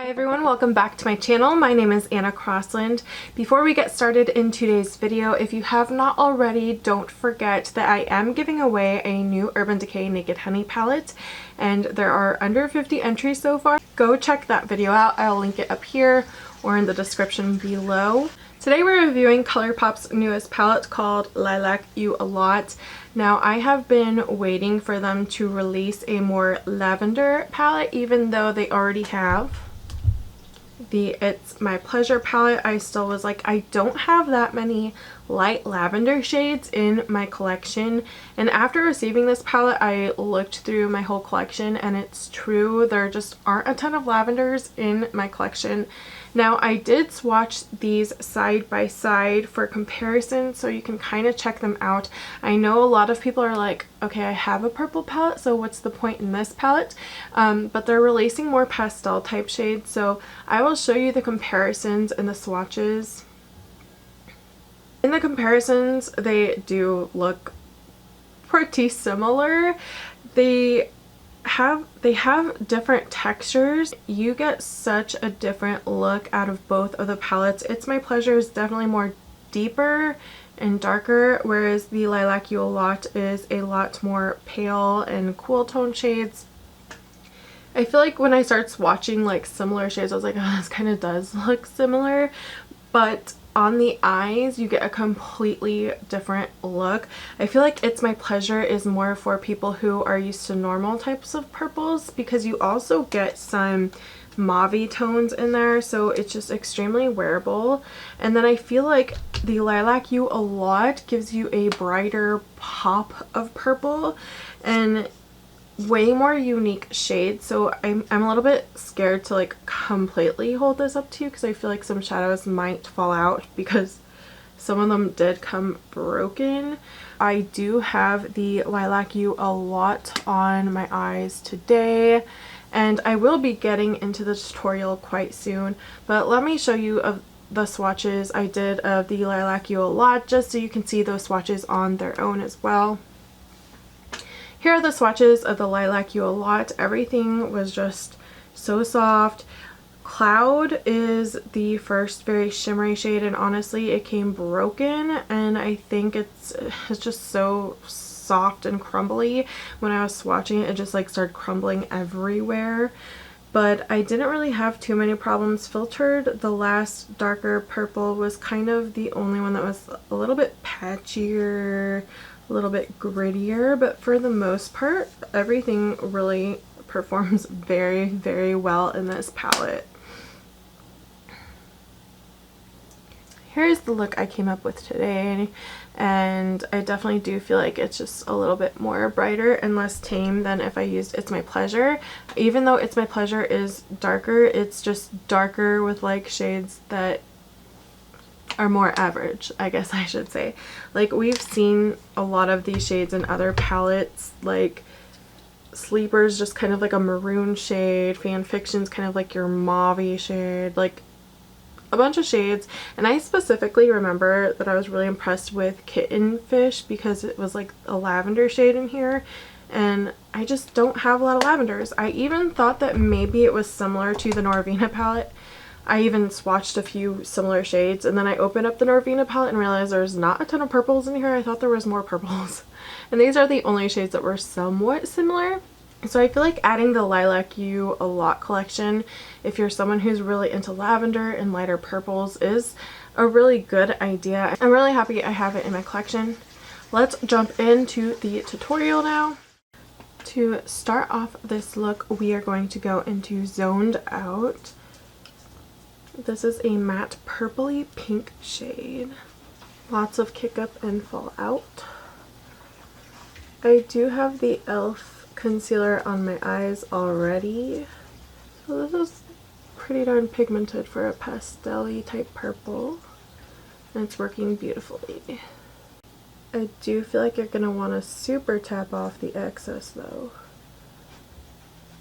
Hi everyone, welcome back to my channel. My name is Anna Crossland. Before we get started in today's video, if you have not already, don't forget that I am giving away a new Urban Decay Naked Honey palette, and there are under 50 entries so far. Go check that video out. I'll link it up here or in the description below. Today we're reviewing ColourPop's newest palette called Lilac You A Lot. Now I have been waiting for them to release a more lavender palette, even though they already have the It's My Pleasure palette. I still was like, I don't have that many light lavender shades in my collection, and after receiving this palette I looked through my whole collection and it's true, there just aren't a ton of lavenders in my collection. Now I did swatch these side by side for comparison so you can kind of check them out. I know a lot of people are like, okay, I have a purple palette, so what's the point in this palette? But they're releasing more pastel type shades, so I will show you the comparisons and the swatches. In the comparisons, they do look pretty similar. They have different textures. You get such a different look out of both of the palettes. It's My Pleasure is definitely more deeper and darker, whereas the Lilac You A Lot is a lot more pale and cool tone shades. I feel like when I started swatching like similar shades, I was like, oh, this kind of does look similar, but on the eyes you get a completely different look. I feel like It's My Pleasure is more for people who are used to normal types of purples, because you also get some mauve tones in there, so it's just extremely wearable. And then I feel like the Lilac You A Lot gives you a brighter pop of purple and way more unique shades, so I'm a little bit scared to like completely hold this up to you because I feel like some shadows might fall out because some of them did come broken. I do have the Lilac You A Lot on my eyes today, and I will be getting into the tutorial quite soon, but let me show you of the swatches I did of the Lilac You A Lot just so you can see those swatches on their own as well. Here are the swatches of the Lilac You A Lot. Everything was just so soft. Cloud is the first very shimmery shade, and honestly it came broken, and I think it's just so soft and crumbly. When I was swatching it, it just like started crumbling everywhere. But I didn't really have too many problems. Filtered, the last darker purple, was kind of the only one that was a little bit patchier, a little bit grittier, but for the most part everything really performs very, very well in this palette. Here's the look I came up with today, and I definitely do feel like it's just a little bit more brighter and less tame than if I used It's My Pleasure. Even though It's My Pleasure is darker, it's just darker with like shades that are more average, I guess I should say. Like, we've seen a lot of these shades in other palettes, like Sleeper's just kind of like a maroon shade, Fanfiction's kind of like your mauve shade, like a bunch of shades. And I specifically remember that I was really impressed with Kitten Fish because it was like a lavender shade in here, and I just don't have a lot of lavenders. I even thought that maybe it was similar to the Norvina palette. I even swatched a few similar shades, and then I opened up the Norvina palette and realized there's not a ton of purples in here. I thought there was more purples. And these are the only shades that were somewhat similar. So I feel like adding the Lilac You A Lot collection, if you're someone who's really into lavender and lighter purples, is a really good idea. I'm really happy I have it in my collection. Let's jump into the tutorial now. To start off this look, we are going to go into Zoned Out. This is a matte purpley pink shade. Lots of kick up and fall out. I do have the e.l.f. concealer on my eyes already, so this is pretty darn pigmented for a pastel-y type purple, and it's working beautifully. I do feel like you're going to want to super tap off the excess though.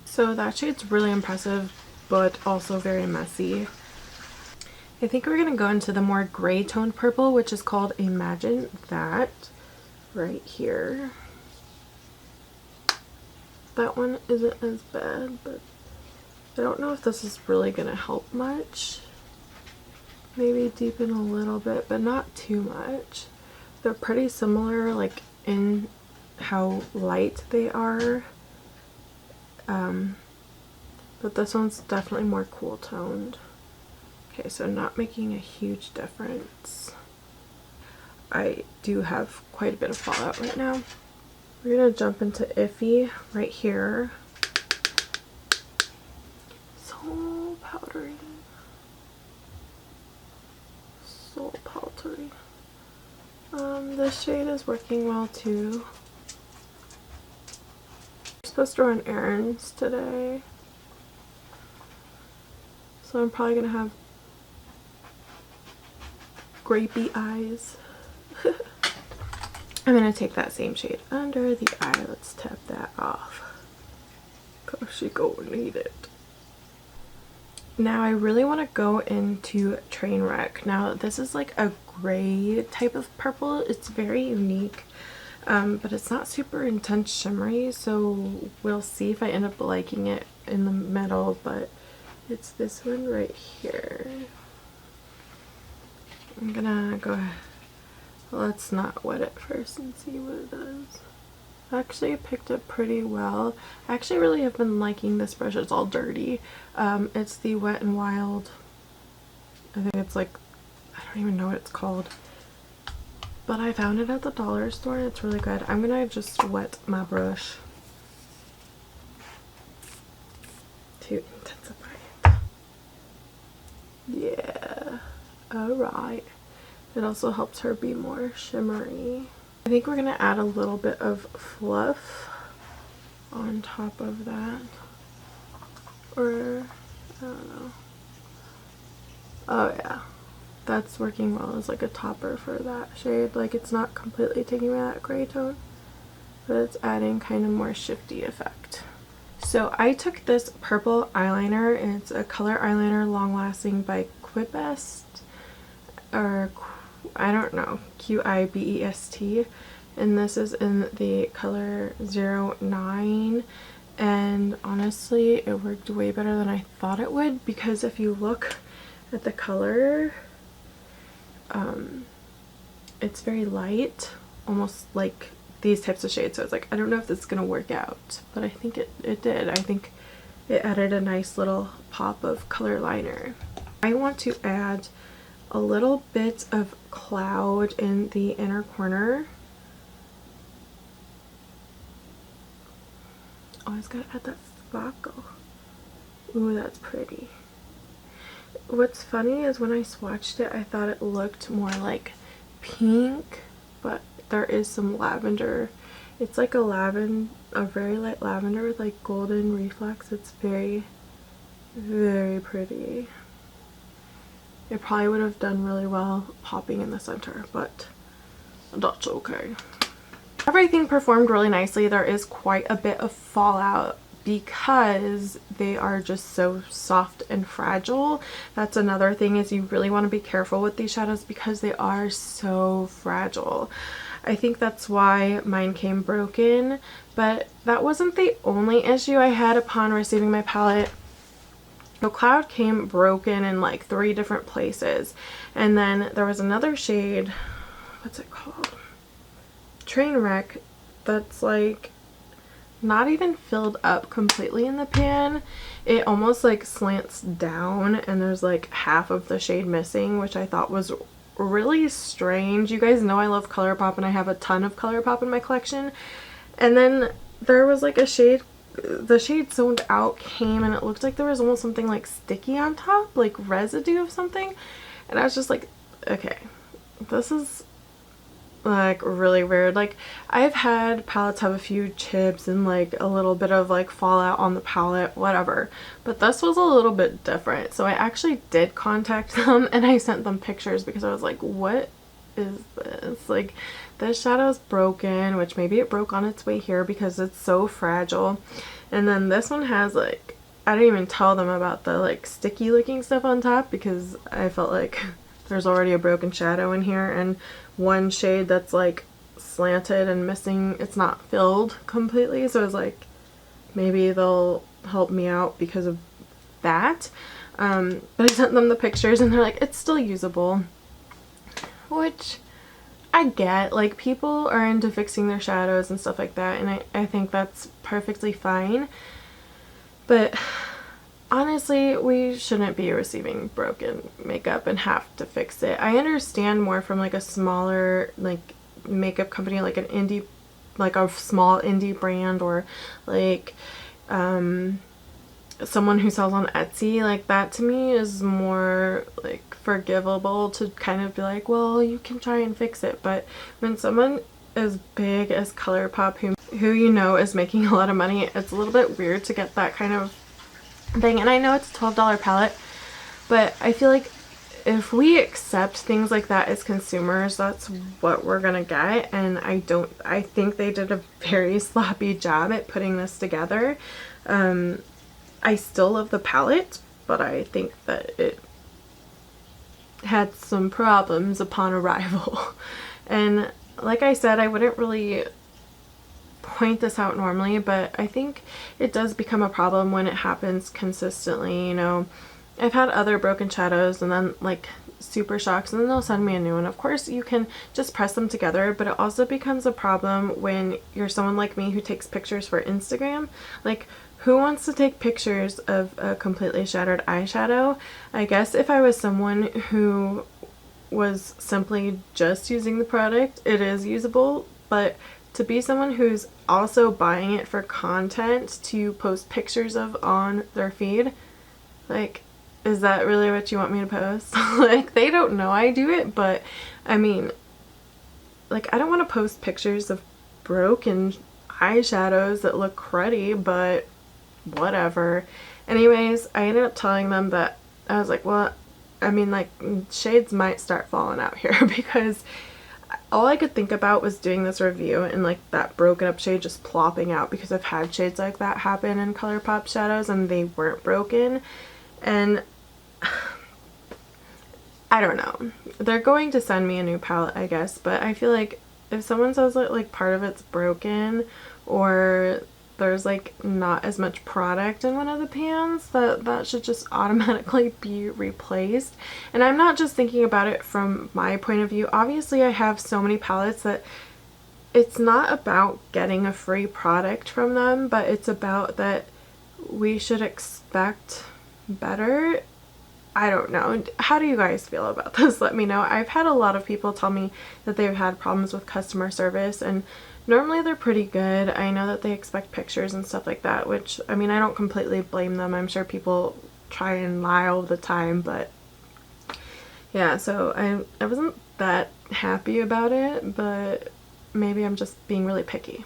So that shade's really impressive, but also very messy. I think we're going to go into the more gray toned purple, which is called Imagine That, right here. That one isn't as bad, but I don't know if this is really gonna help much. Maybe deepen a little bit, but not too much. They're pretty similar, like in how light they are. But this one's definitely more cool toned. Okay, so not making a huge difference. I do have quite a bit of fallout right now. We're gonna jump into Iffy right here. So powdery. So powdery. This shade is working well too. I'm supposed to run errands today, so I'm probably gonna have grapey eyes. I'm gonna take that same shade under the eye. Let's tap that off, cause she gonna need it. Now I really want to go into Trainwreck. Now this is like a gray type of purple. It's very unique, but it's not super intense shimmery, so we'll see if I end up liking it in the middle, but it's this one right here. I'm gonna go ahead. Let's not wet it first and see what it does. Actually, it picked up pretty well. I actually really have been liking this brush. It's all dirty. It's the Wet n Wild. I think it's like, I don't even know what it's called. But I found it at the dollar store and it's really good. I'm gonna just wet my brush to intensify it. Yeah. Alright. It also helps her be more shimmery. I think we're gonna add a little bit of fluff on top of that, or I don't know. Oh yeah, that's working well as like a topper for that shade. Like it's not completely taking away that gray tone, but it's adding kind of more shifty effect. So I took this purple eyeliner, and it's a color eyeliner long lasting by Quibest, or I don't know, Quibest, and this is in the color 09, and honestly it worked way better than I thought it would, because if you look at the color, it's very light, almost like these types of shades, so it's like I don't know if this is gonna work out, but I think it did. I think it added a nice little pop of color liner. I want to add a little bit of cloud in the inner corner. Always gotta add that sparkle. Ooh, that's pretty. What's funny is when I swatched it, I thought it looked more like pink, but there is some lavender. It's like a very light lavender with like golden reflex. It's very, very pretty. It probably would have done really well popping in the center, but that's okay. Everything performed really nicely. There is quite a bit of fallout because they are just so soft and fragile. That's another thing, is you really want to be careful with these shadows because they are so fragile. I think that's why mine came broken, but that wasn't the only issue I had upon receiving my palette. The cloud came broken in like 3 different places, and then there was another shade, what's it called, Trainwreck, that's like not even filled up completely in the pan. It almost like slants down and there's like half of the shade missing, which I thought was really strange. You guys know I love ColourPop and I have a ton of ColourPop in my collection, and then there was like a shade, the shade Zoned Out came, and it looked like there was almost something like sticky on top, like residue of something, and I was just like, okay, this is like really weird. Like I've had palettes have a few chips and like a little bit of like fallout on the palette, whatever, but this was a little bit different. So I actually did contact them and I sent them pictures because I was like, what is this? Like this shadow is broken, which maybe it broke on its way here because it's so fragile. And then this one has like, I didn't even tell them about the like sticky looking stuff on top because I felt like there's already a broken shadow in here, and one shade that's like slanted and missing, it's not filled completely, so I was like, maybe they'll help me out because of that. But I sent them the pictures and they're like, it's still usable, which I get. Like, people are into fixing their shadows and stuff like that, and I think that's perfectly fine. But honestly, we shouldn't be receiving broken makeup and have to fix it. I understand more from like a smaller like makeup company, like an indie, like a small indie brand, or like someone who sells on Etsy. Like, that to me is more like forgivable to kind of be like, well, you can try and fix it. But when someone as big as ColourPop, who you know is making a lot of money, it's a little bit weird to get that kind of thing. And I know it's a $12 palette, but I feel like if we accept things like that as consumers, that's what we're gonna get. And I think they did a very sloppy job at putting this together. I still love the palette, but I think that it had some problems upon arrival. And like I said, I wouldn't really point this out normally, but I think it does become a problem when it happens consistently. You know, I've had other broken shadows and then like super shocks, and then they'll send me a new one. Of course, you can just press them together, but it also becomes a problem when you're someone like me who takes pictures for Instagram. Like, who wants to take pictures of a completely shattered eyeshadow? I guess if I was someone who was simply just using the product, it is usable, but to be someone who's also buying it for content to post pictures of on their feed, like, is that really what you want me to post? Like, they don't know I do it, but I mean, like, I don't want to post pictures of broken eyeshadows that look cruddy, but whatever. Anyways, I ended up telling them that I was like, well, I mean, like, shades might start falling out here because all I could think about was doing this review and like that broken up shade just plopping out, because I've had shades like that happen in ColourPop shadows and they weren't broken. And I don't know, they're going to send me a new palette, I guess, but I feel like if someone says that like part of it's broken, or there's like not as much product in one of the pans, that should just automatically be replaced. And I'm not just thinking about it from my point of view. Obviously, I have so many palettes that it's not about getting a free product from them, but it's about that we should expect better. I don't know. How do you guys feel about this? Let me know. I've had a lot of people tell me that they've had problems with customer service, and normally they're pretty good. I know that they expect pictures and stuff like that, which, I mean, I don't completely blame them. I'm sure people try and lie all the time, but yeah, so I wasn't that happy about it, but maybe I'm just being really picky.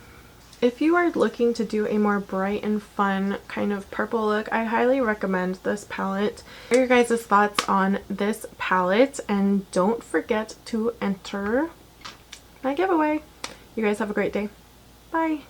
If you are looking to do a more bright and fun kind of purple look, I highly recommend this palette. What are your guys' thoughts on this palette? And don't forget to enter my giveaway. You guys have a great day. Bye.